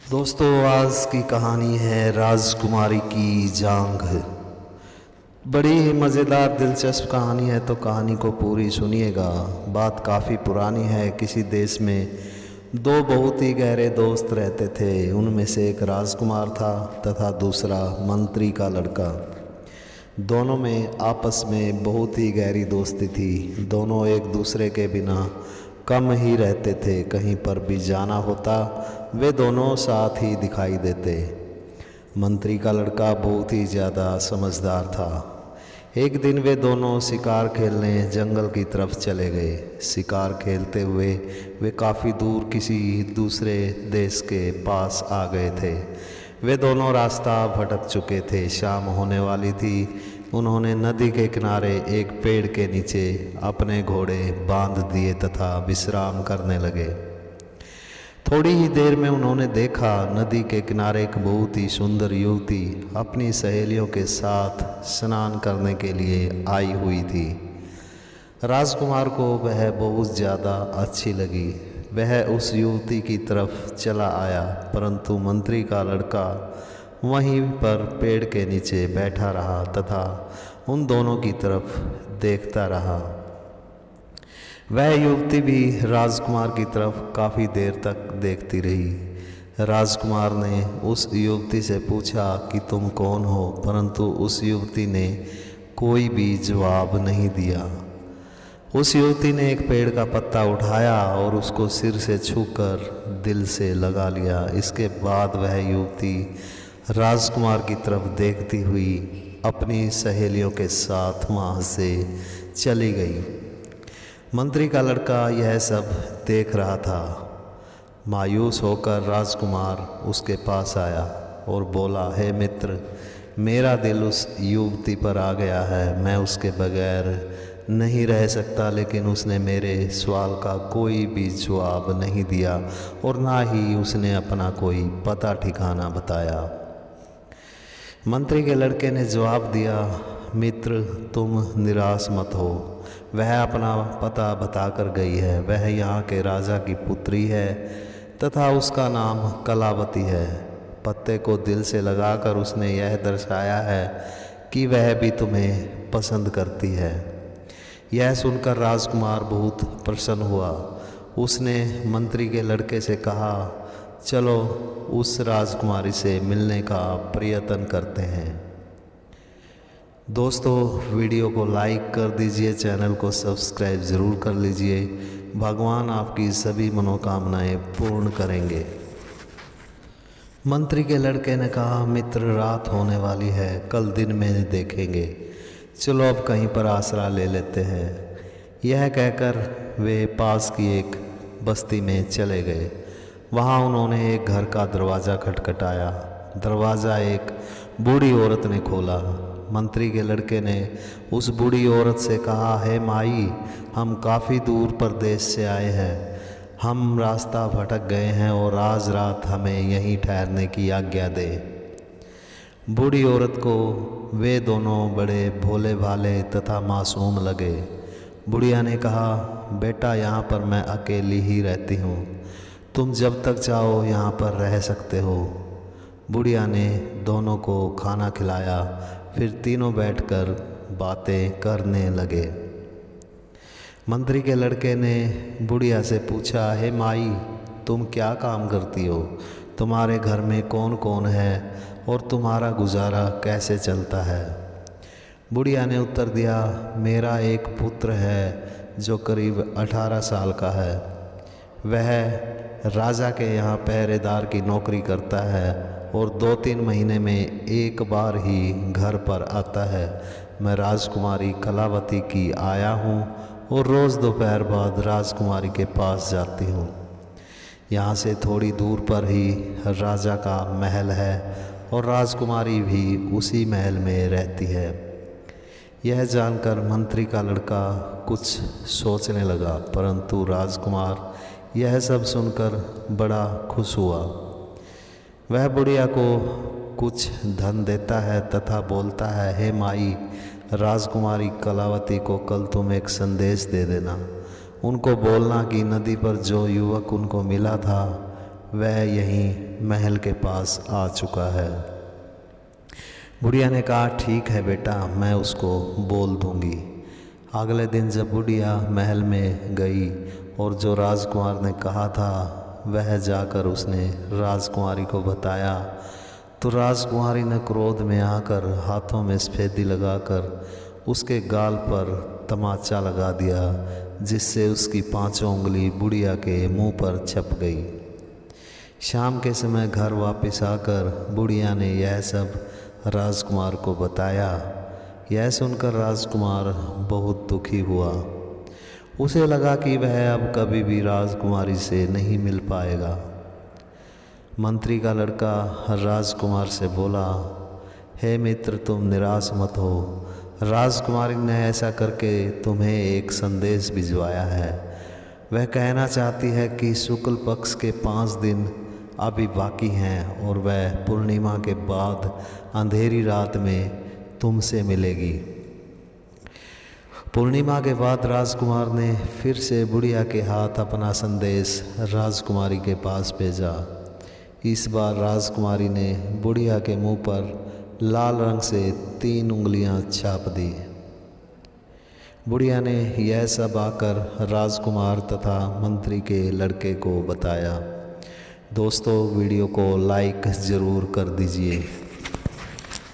दोस्तों, आज की कहानी है राजकुमारी की जांघ। बड़ी ही मज़ेदार दिलचस्प कहानी है, तो कहानी को पूरी सुनिएगा। बात काफ़ी पुरानी है। किसी देश में दो बहुत ही गहरे दोस्त रहते थे। उनमें से एक राजकुमार था तथा दूसरा मंत्री का लड़का। दोनों में आपस में बहुत ही गहरी दोस्ती थी। दोनों एक दूसरे के बिना कम ही रहते थे। कहीं पर भी जाना होता वे दोनों साथ ही दिखाई देते। मंत्री का लड़का बहुत ही ज़्यादा समझदार था। एक दिन वे दोनों शिकार खेलने जंगल की तरफ चले गए। शिकार खेलते हुए वे काफ़ी दूर किसी दूसरे देश के पास आ गए थे। वे दोनों रास्ता भटक चुके थे। शाम होने वाली थी। उन्होंने नदी के किनारे एक पेड़ के नीचे अपने घोड़े बांध दिए तथा विश्राम करने लगे। थोड़ी ही देर में उन्होंने देखा, नदी के किनारे एक बहुत ही सुंदर युवती अपनी सहेलियों के साथ स्नान करने के लिए आई हुई थी। राजकुमार को वह बहुत ज़्यादा अच्छी लगी। वह उस युवती की तरफ चला आया, परंतु मंत्री का लड़का वहीं पर पेड़ के नीचे बैठा रहा तथा उन दोनों की तरफ देखता रहा। वह युवती भी राजकुमार की तरफ काफ़ी देर तक देखती रही। राजकुमार ने उस युवती से पूछा कि तुम कौन हो, परंतु उस युवती ने कोई भी जवाब नहीं दिया। उस युवती ने एक पेड़ का पत्ता उठाया और उसको सिर से छूकर दिल से लगा लिया। इसके बाद वह युवती राजकुमार की तरफ देखती हुई अपनी सहेलियों के साथ वहाँ से चली गई। मंत्री का लड़का यह सब देख रहा था। मायूस होकर राजकुमार उसके पास आया और बोला, हे मित्र, मेरा दिल उस युवती पर आ गया है। मैं उसके बगैर नहीं रह सकता, लेकिन उसने मेरे सवाल का कोई भी जवाब नहीं दिया और ना ही उसने अपना कोई पता ठिकाना बताया। मंत्री के लड़के ने जवाब दिया, मित्र, तुम निराश मत हो। वह अपना पता बताकर गई है। वह यहाँ के राजा की पुत्री है तथा उसका नाम कलावती है। पत्ते को दिल से लगाकर उसने यह दर्शाया है कि वह भी तुम्हें पसंद करती है। यह सुनकर राजकुमार बहुत प्रसन्न हुआ। उसने मंत्री के लड़के से कहा, चलो उस राजकुमारी से मिलने का प्रयत्न करते हैं। दोस्तों, वीडियो को लाइक कर दीजिए, चैनल को सब्सक्राइब ज़रूर कर लीजिए। भगवान आपकी सभी मनोकामनाएं पूर्ण करेंगे। मंत्री के लड़के ने कहा, मित्र, रात होने वाली है, कल दिन में देखेंगे। चलो अब कहीं पर आसरा ले लेते हैं। यह कहकर वे पास की एक बस्ती में चले गए। वहाँ उन्होंने एक घर का दरवाज़ा खटखटाया। दरवाज़ा एक बूढ़ी औरत ने खोला। मंत्री के लड़के ने उस बूढ़ी औरत से कहा, हे माई, हम काफ़ी दूर प्रदेश से आए हैं। हम रास्ता भटक गए हैं और आज रात हमें यहीं ठहरने की आज्ञा दे। बूढ़ी औरत को वे दोनों बड़े भोले भाले तथा मासूम लगे। बुढ़िया ने कहा, बेटा, यहाँ पर मैं अकेली ही रहती हूँ। तुम जब तक चाहो यहाँ पर रह सकते हो। बुढ़िया ने दोनों को खाना खिलाया। फिर तीनों बैठकर बातें करने लगे। मंत्री के लड़के ने बुढ़िया से पूछा, हे माई, तुम क्या काम करती हो? तुम्हारे घर में कौन कौन है और तुम्हारा गुजारा कैसे चलता है? बुढ़िया ने उत्तर दिया, मेरा एक पुत्र है जो करीब 18 साल का है। वह राजा के यहाँ पहरेदार की नौकरी करता है और 2-3 महीने में एक बार ही घर पर आता है। मैं राजकुमारी कलावती की आया हूँ और रोज़ दोपहर बाद राजकुमारी के पास जाती हूँ। यहाँ से थोड़ी दूर पर ही राजा का महल है और राजकुमारी भी उसी महल में रहती है। यह जानकर मंत्री का लड़का कुछ सोचने लगा, परंतु राजकुमार यह सब सुनकर बड़ा खुश हुआ। वह बुढ़िया को कुछ धन देता है तथा बोलता है, हे माई, राजकुमारी कलावती को कल तुम एक संदेश दे देना। उनको बोलना कि नदी पर जो युवक उनको मिला था वह यहीं महल के पास आ चुका है। बुढ़िया ने कहा, ठीक है बेटा, मैं उसको बोल दूंगी। अगले दिन जब बुढ़िया महल में गई और जो राजकुमार ने कहा था वह जाकर उसने राजकुमारी को बताया, तो राजकुमारी ने क्रोध में आकर हाथों में सफेदी लगाकर उसके गाल पर तमाचा लगा दिया, जिससे उसकी 5 उंगली बुढ़िया के मुंह पर छप गई। शाम के समय घर वापस आकर बुढ़िया ने यह सब राजकुमार को बताया। यह सुनकर राजकुमार बहुत दुखी हुआ। उसे लगा कि वह अब कभी भी राजकुमारी से नहीं मिल पाएगा। मंत्री का लड़का राजकुमार से बोला, हे मित्र, तुम निराश मत हो। राजकुमारी ने ऐसा करके तुम्हें एक संदेश भिजवाया है। वह कहना चाहती है कि शुक्ल पक्ष के 5 दिन अभी बाकी हैं और वह पूर्णिमा के बाद अंधेरी रात में तुमसे मिलेगी। पूर्णिमा के बाद राजकुमार ने फिर से बुढ़िया के हाथ अपना संदेश राजकुमारी के पास भेजा। इस बार राजकुमारी ने बुढ़िया के मुंह पर लाल रंग से 3 उंगलियां छाप दी। बुढ़िया ने यह सब आकर राजकुमार तथा मंत्री के लड़के को बताया। दोस्तों, वीडियो को लाइक ज़रूर कर दीजिए।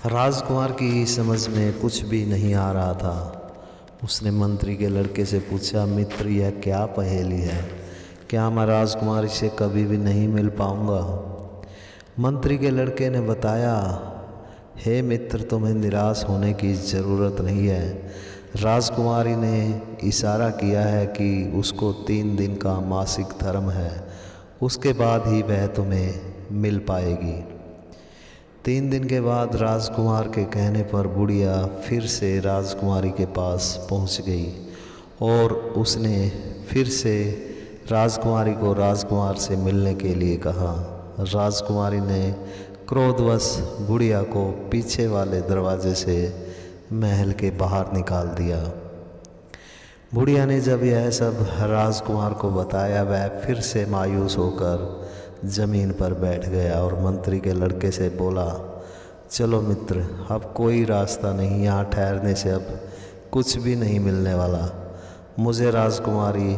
राजकुमार की समझ में कुछ भी नहीं आ रहा था। उसने मंत्री के लड़के से पूछा, मित्र, यह क्या पहेली है? क्या मैं राजकुमारी से कभी भी नहीं मिल पाऊंगा? मंत्री के लड़के ने बताया, हे मित्र, तुम्हें निराश होने की ज़रूरत नहीं है। राजकुमारी ने इशारा किया है कि उसको 3 दिन का मासिक धर्म है, उसके बाद ही वह तुम्हें मिल पाएगी। 3 दिन के बाद राजकुमार के कहने पर बुढ़िया फिर से राजकुमारी के पास पहुंच गई और उसने फिर से राजकुमारी को राजकुमार से मिलने के लिए कहा। राजकुमारी ने क्रोधवश बुढ़िया को पीछे वाले दरवाजे से महल के बाहर निकाल दिया। बुढ़िया ने जब यह सब राजकुमार को बताया, वह फिर से मायूस होकर ज़मीन पर बैठ गया और मंत्री के लड़के से बोला, चलो मित्र, अब कोई रास्ता नहीं, यहाँ ठहरने से अब कुछ भी नहीं मिलने वाला। मुझे राजकुमारी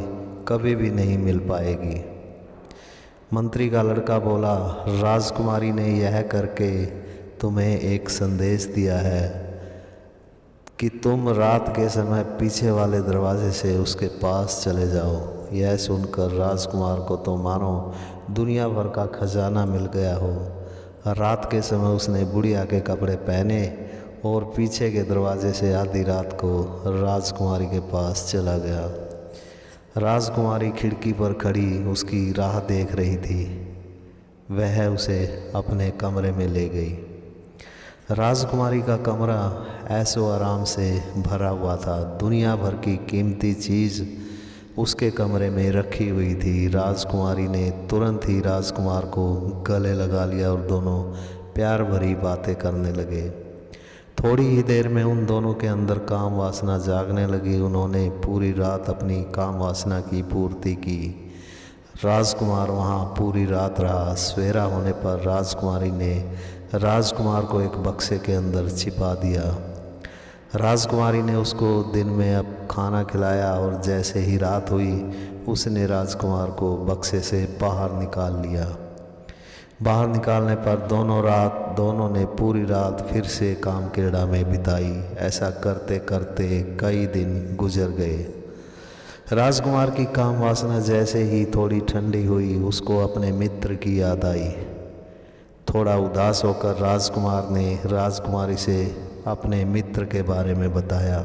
कभी भी नहीं मिल पाएगी। मंत्री का लड़का बोला, राजकुमारी ने यह करके तुम्हें एक संदेश दिया है कि तुम रात के समय पीछे वाले दरवाजे से उसके पास चले जाओ। यह सुनकर राजकुमार को तो मानो दुनिया भर का खजाना मिल गया हो। रात के समय उसने बुढ़िया के कपड़े पहने और पीछे के दरवाजे से आधी रात को राजकुमारी के पास चला गया। राजकुमारी खिड़की पर खड़ी उसकी राह देख रही थी। वह उसे अपने कमरे में ले गई। राजकुमारी का कमरा ऐशो आराम से भरा हुआ था। दुनिया भर की कीमती चीज़ उसके कमरे में रखी हुई थी। राजकुमारी ने तुरंत ही राजकुमार को गले लगा लिया और दोनों प्यार भरी बातें करने लगे। थोड़ी ही देर में उन दोनों के अंदर काम वासना जागने लगी। उन्होंने पूरी रात अपनी काम वासना की पूर्ति की। राजकुमार वहाँ पूरी रात रहा। सवेरा होने पर राजकुमारी ने राजकुमार को एक बक्से के अंदर छिपा दिया। राजकुमारी ने उसको दिन में अब खाना खिलाया और जैसे ही रात हुई उसने राजकुमार को बक्से से बाहर निकाल लिया। बाहर निकालने पर दोनों ने पूरी रात फिर से काम क्रीड़ा में बिताई। ऐसा करते करते कई दिन गुजर गए। राजकुमार की काम वासना जैसे ही थोड़ी ठंडी हुई उसको अपने मित्र की याद आई। थोड़ा उदास होकर राजकुमार ने राजकुमारी से अपने मित्र के बारे में बताया।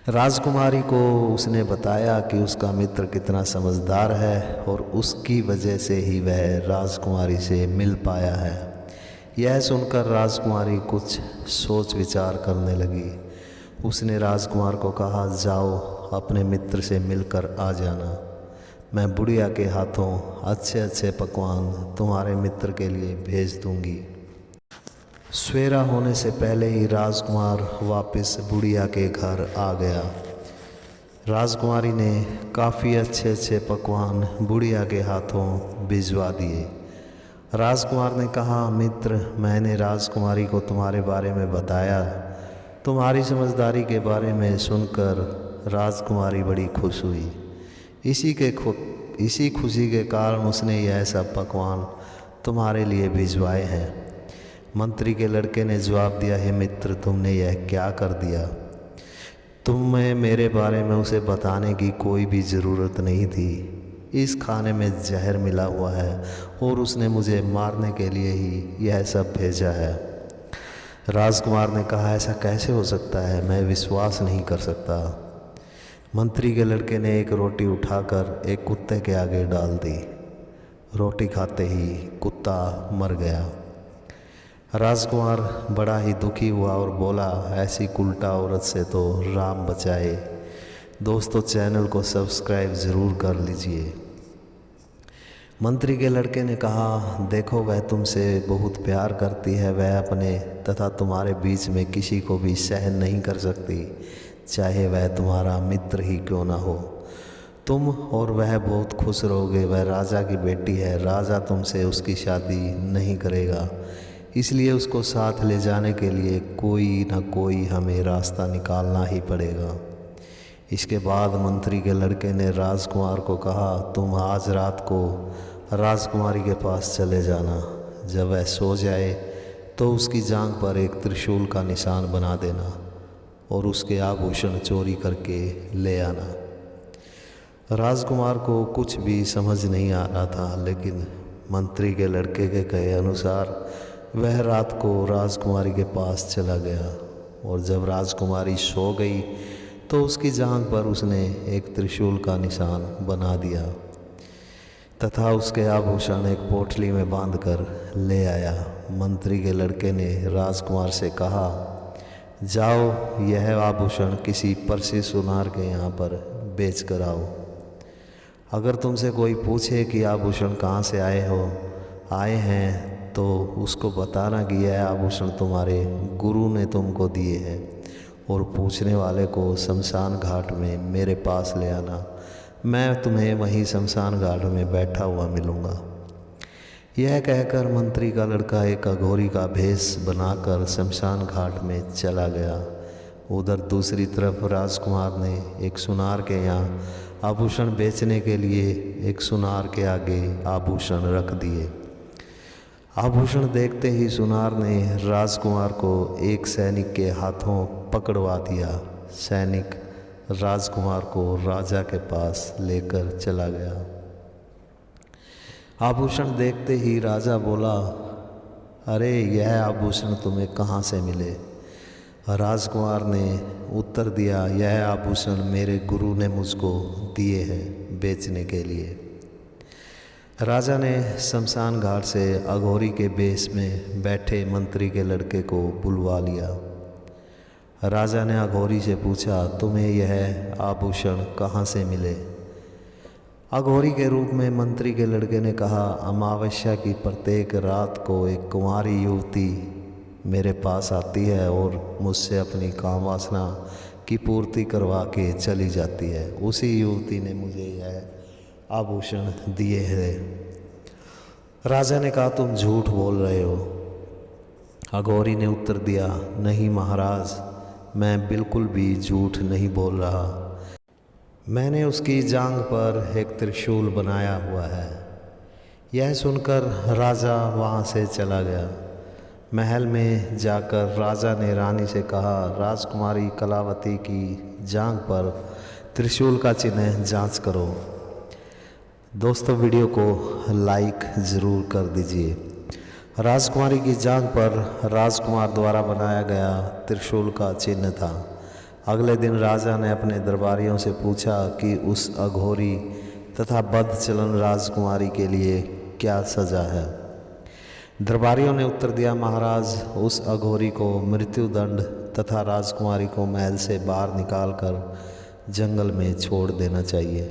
राजकुमारी को उसने बताया कि उसका मित्र कितना समझदार है और उसकी वजह से ही वह राजकुमारी से मिल पाया है। यह सुनकर राजकुमारी कुछ सोच विचार करने लगी। उसने राजकुमार को कहा, जाओ अपने मित्र से मिलकर आ जाना। मैं बुढ़िया के हाथों अच्छे अच्छे पकवान तुम्हारे मित्र के लिए भेज दूंगी। सवेरा होने से पहले ही राजकुमार वापस बुढ़िया के घर आ गया। राजकुमारी ने काफ़ी अच्छे अच्छे पकवान बुढ़िया के हाथों भिजवा दिए। राजकुमार ने कहा, मित्र, मैंने राजकुमारी को तुम्हारे बारे में बताया। तुम्हारी समझदारी के बारे में सुनकर राजकुमारी बड़ी खुश हुई। इसी खुशी के कारण उसने यह सब पकवान तुम्हारे लिए भिजवाए हैं। मंत्री के लड़के ने जवाब दिया, हे मित्र, तुमने यह क्या कर दिया? तुम्हें मेरे बारे में उसे बताने की कोई भी ज़रूरत नहीं थी। इस खाने में जहर मिला हुआ है और उसने मुझे मारने के लिए ही यह सब भेजा है। राजकुमार ने कहा, ऐसा कैसे हो सकता है? मैं विश्वास नहीं कर सकता। मंत्री के लड़के ने एक रोटी उठाकर एक कुत्ते के आगे डाल दी। रोटी खाते ही कुत्ता मर गया। राजकुमार बड़ा ही दुखी हुआ और बोला, ऐसी उल्टा औरत से तो राम बचाए। दोस्तों, चैनल को सब्सक्राइब ज़रूर कर लीजिए। मंत्री के लड़के ने कहा, देखो, वह तुमसे बहुत प्यार करती है। वह अपने तथा तुम्हारे बीच में किसी को भी सहन नहीं कर सकती, चाहे वह तुम्हारा मित्र ही क्यों ना हो। तुम और वह बहुत खुश रहोगे। वह राजा की बेटी है। राजा तुमसे उसकी शादी नहीं करेगा, इसलिए उसको साथ ले जाने के लिए कोई ना कोई हमें रास्ता निकालना ही पड़ेगा। इसके बाद मंत्री के लड़के ने राजकुमार को कहा, तुम आज रात को राजकुमारी के पास चले जाना। जब वह सो जाए तो उसकी जांघ पर एक त्रिशूल का निशान बना देना और उसके आभूषण चोरी करके ले आना। राजकुमार को कुछ भी समझ नहीं आ रहा था, लेकिन मंत्री के लड़के के कहे अनुसार वह रात को राजकुमारी के पास चला गया और जब राजकुमारी सो गई तो उसकी जांघ पर उसने एक त्रिशूल का निशान बना दिया तथा उसके आभूषण एक पोटली में बांधकर ले आया। मंत्री के लड़के ने राजकुमार से कहा, जाओ, यह आभूषण किसी परसी सुनार के यहाँ पर बेच कर आओ। अगर तुमसे कोई पूछे कि आभूषण कहाँ से आए हैं तो उसको बताना कि यह आभूषण तुम्हारे गुरु ने तुमको दिए हैं और पूछने वाले को शमशान घाट में मेरे पास ले आना। मैं तुम्हें वहीं शमशान घाट में बैठा हुआ मिलूँगा। यह कहकर मंत्री का लड़का एक अघोरी का भेष बनाकर शमशान घाट में चला गया। उधर दूसरी तरफ राजकुमार ने एक सुनार के यहाँ आभूषण बेचने के लिए एक सुनार के आगे आभूषण रख दिए। आभूषण देखते ही सुनार ने राजकुमार को एक सैनिक के हाथों पकड़वा दिया। सैनिक राजकुमार को राजा के पास लेकर चला गया। आभूषण देखते ही राजा बोला, अरे, यह आभूषण तुम्हें कहाँ से मिले? राजकुमार ने उत्तर दिया, यह आभूषण मेरे गुरु ने मुझको दिए हैं बेचने के लिए। राजा ने शमशान घाट से अघोरी के भेष में बैठे मंत्री के लड़के को बुलवा लिया। राजा ने अघोरी से पूछा, तुम्हें यह आभूषण कहाँ से मिले? अघोरी के रूप में मंत्री के लड़के ने कहा, अमावस्या की प्रत्येक रात को एक कुंवारी युवती मेरे पास आती है और मुझसे अपनी काम वासना की पूर्ति करवा के चली जाती है। उसी युवती ने मुझे यह आभूषण दिए हैं। राजा ने कहा, तुम झूठ बोल रहे हो। अघोरी ने उत्तर दिया, नहीं महाराज, मैं बिल्कुल भी झूठ नहीं बोल रहा। मैंने उसकी जांघ पर एक त्रिशूल बनाया हुआ है। यह सुनकर राजा वहाँ से चला गया। महल में जाकर राजा ने रानी से कहा, राजकुमारी कलावती की जांघ पर त्रिशूल का चिन्ह जांच करो। दोस्तों, वीडियो को लाइक ज़रूर कर दीजिए। राजकुमारी की जांघ पर राजकुमार द्वारा बनाया गया त्रिशूल का चिन्ह था। अगले दिन राजा ने अपने दरबारियों से पूछा कि उस अघोरी तथा बदचलन राजकुमारी के लिए क्या सज़ा है। दरबारियों ने उत्तर दिया, महाराज, उस अघोरी को मृत्युदंड तथा राजकुमारी को महल से बाहर निकालकर जंगल में छोड़ देना चाहिए।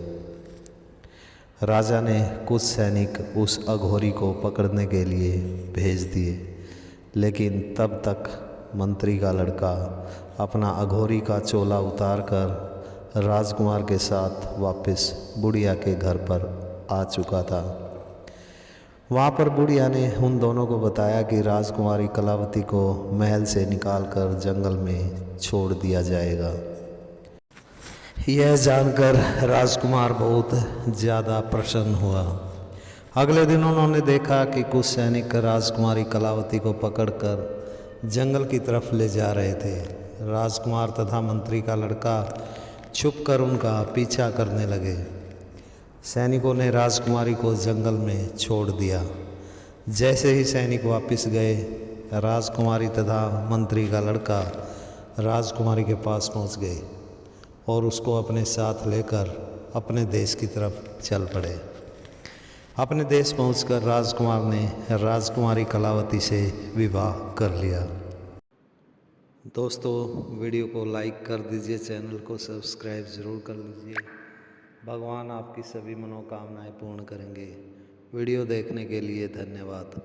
राजा ने कुछ सैनिक उस अघोरी को पकड़ने के लिए भेज दिए, लेकिन तब तक मंत्री का लड़का अपना अघोरी का चोला उतारकर राजकुमार के साथ वापस बुढ़िया के घर पर आ चुका था। वहाँ पर बुढ़िया ने उन दोनों को बताया कि राजकुमारी कलावती को महल से निकालकर जंगल में छोड़ दिया जाएगा। यह जानकर राजकुमार बहुत ज़्यादा प्रसन्न हुआ। अगले दिन उन्होंने देखा कि कुछ सैनिक राजकुमारी कलावती को पकड़कर जंगल की तरफ ले जा रहे थे। राजकुमार तथा मंत्री का लड़का छुपकर उनका पीछा करने लगे। सैनिकों ने राजकुमारी को जंगल में छोड़ दिया। जैसे ही सैनिक वापस गए, राजकुमारी तथा मंत्री का लड़का राजकुमारी के पास पहुंच गए और उसको अपने साथ लेकर अपने देश की तरफ चल पड़े। अपने देश पहुंचकर राजकुमार ने राजकुमारी कलावती से विवाह कर लिया। दोस्तों, वीडियो को लाइक कर दीजिए, चैनल को सब्सक्राइब ज़रूर कर लीजिए। भगवान आपकी सभी मनोकामनाएं पूर्ण करेंगे। वीडियो देखने के लिए धन्यवाद।